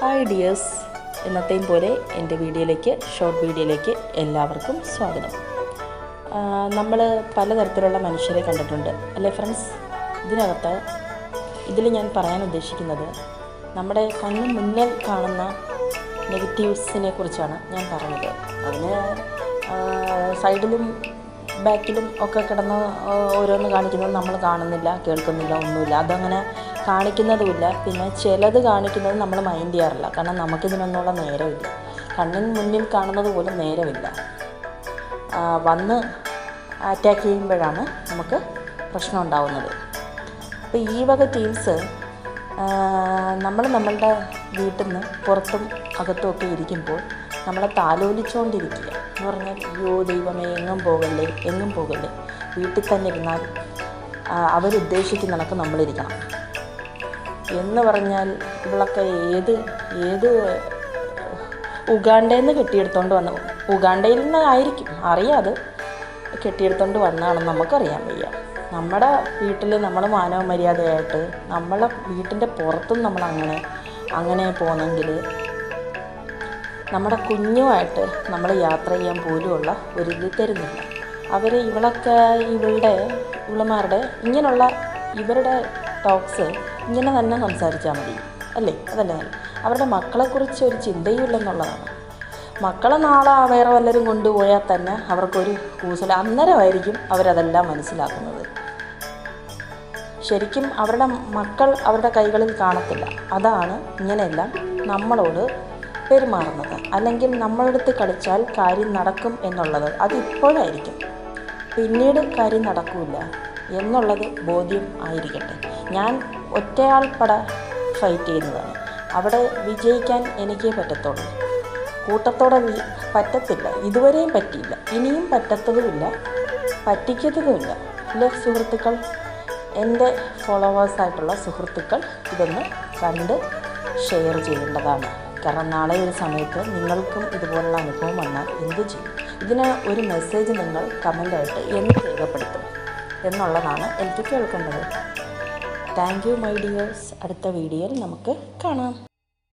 Hi dears, എന്നത്തെയും പോലെ എൻ്റെ ഷോർട്ട് വീഡിയോയിലേക്ക് എല്ലാവർക്കും സ്വാഗതം. നമ്മൾ പലതരത്തിലുള്ള മനുഷ്യരെ കണ്ടിട്ടുണ്ട് അല്ലേ ഫ്രണ്ട്സ്? ഇതിൽ ഞാൻ പറയാൻ ഉദ്ദേശിക്കുന്നത് നമ്മുടെ കണ്ണിന് മുന്നിൽ കാണുന്ന നെഗറ്റീവ്സിനെ കുറിച്ചാണ് ഞാൻ പറഞ്ഞത്. അതിന് സൈഡിലും ബാക്കിലും ഒക്കെ കിടന്ന് ഓരോന്ന് കാണിക്കുന്നത് നമ്മൾ കാണുന്നില്ല, കേൾക്കുന്നില്ല, ഒന്നുമില്ല. അതങ്ങനെ കാണിക്കുന്നതുമില്ല. പിന്നെ ചിലത് കാണിക്കുന്നത് നമ്മൾ മൈൻഡ് ചെയ്യാറില്ല, കാരണം നമുക്കിതിനൊന്നുള്ള നേരമില്ല. കണ്ണിന് മുന്നിൽ കാണുന്നത് പോലും നേരമില്ല. വന്ന് അറ്റാക്ക് ചെയ്യുമ്പോഴാണ് നമുക്ക് പ്രശ്നം ഉണ്ടാവുന്നത്. അപ്പോൾ ഈ വക ടീംസ് നമ്മളുടെ വീട്ടിൽ നിന്ന് പുറത്തും അകത്തുമൊക്കെ ഇരിക്കുമ്പോൾ നമ്മളെ താലോലിച്ചുകൊണ്ടിരിക്കുക എന്ന് പറഞ്ഞാൽ, അയ്യോ ദൈവമേ, എങ്ങും പോകല്ലേ, വീട്ടിൽ തന്നെ ഇരുന്നാൽ അവരുദ്ദേശിക്കുന്ന കണക്ക് നമ്മളിരിക്കണം എന്ന് പറഞ്ഞാൽ, ഇവളൊക്കെ ഏത് ഉഗാണ്ടയിൽ നിന്ന് കെട്ടിയെടുത്തോണ്ട് വന്നു, ഉഗാണ്ടയിൽ നിന്നായിരിക്കും, അറിയാതെ കെട്ടിയെടുത്തോണ്ട് വന്നാണെന്ന് നമുക്കറിയാൻ വയ്യ. നമ്മുടെ വീട്ടിൽ നമ്മൾ മാനവ മര്യാദയായിട്ട് നമ്മളെ വീട്ടിൻ്റെ പുറത്തും നമ്മൾ അങ്ങനെ പോകുന്നെങ്കിൽ നമ്മുടെ കുഞ്ഞുമായിട്ട് നമ്മൾ യാത്ര ചെയ്യാൻ പോലുമുള്ള ഒരിത് തരുന്നില്ല അവർ. ഇവളുമാരുടെ ഇങ്ങനെയുള്ള ഇവരുടെ ടോക്സ് ഇങ്ങനെ തന്നെ സംസാരിച്ചാൽ മതി അല്ലേ? അതല്ലേ അവരുടെ മക്കളെക്കുറിച്ച് ഒരു ചിന്തയും ഇല്ലെന്നുള്ളതാണ്. മക്കളെ നാളെ വേറെ വല്ലവരും കൊണ്ടുപോയാൽ തന്നെ അവർക്കൊരു കൂസല, അന്നേരമായിരിക്കും അവരതെല്ലാം മനസ്സിലാക്കുന്നത്. ശരിക്കും അവരുടെ മക്കൾ അവരുടെ കൈകളിൽ കാണത്തില്ല. അതാണ് ഇങ്ങനെയെല്ലാം നമ്മളോട് പെരുമാറുന്നത്. അല്ലെങ്കിൽ നമ്മളെടുത്ത് കളിച്ചാൽ കാര്യം നടക്കും എന്നുള്ളത് അതിപ്പോഴായിരിക്കും, പിന്നീട് കാര്യം നടക്കില്ല എന്നുള്ളത് ബോധ്യം ആയിരിക്കട്ടെ. ഞാൻ ഒറ്റയാൾ ഫൈറ്റ് ചെയ്യുന്നതാണ്. അവിടെ വിജയിക്കാൻ എനിക്കേ പറ്റത്തുള്ളൂ. കൂട്ടത്തോടെ പറ്റത്തില്ല. ഇതുവരെയും പറ്റിയില്ല, ഇനിയും പറ്റത്തതുമില്ല, പറ്റിക്കത്തതുമില്ല. അല്ലേ സുഹൃത്തുക്കൾ? എൻ്റെ ഫോളോവേഴ്സായിട്ടുള്ള സുഹൃത്തുക്കൾ ഇതൊന്ന് കണ്ട് ഷെയർ ചെയ്യേണ്ടതാണ്. കാരണം നാളെ ഒരു സമയത്ത് നിങ്ങൾക്കും ഇതുപോലുള്ള അനുഭവം വന്നാൽ എന്ത് ചെയ്യും? ഇതിന് ഒരു മെസ്സേജ് നിങ്ങൾ കമൻ്റായിട്ട് എന്ത് രേഖപ്പെടുത്തും എന്നുള്ളതാണ് എനിക്ക് കേൾക്കേണ്ടത്. Thank you my dears. അടുത്ത വീഡിയോയിൽ നമുക്ക് കാണാം.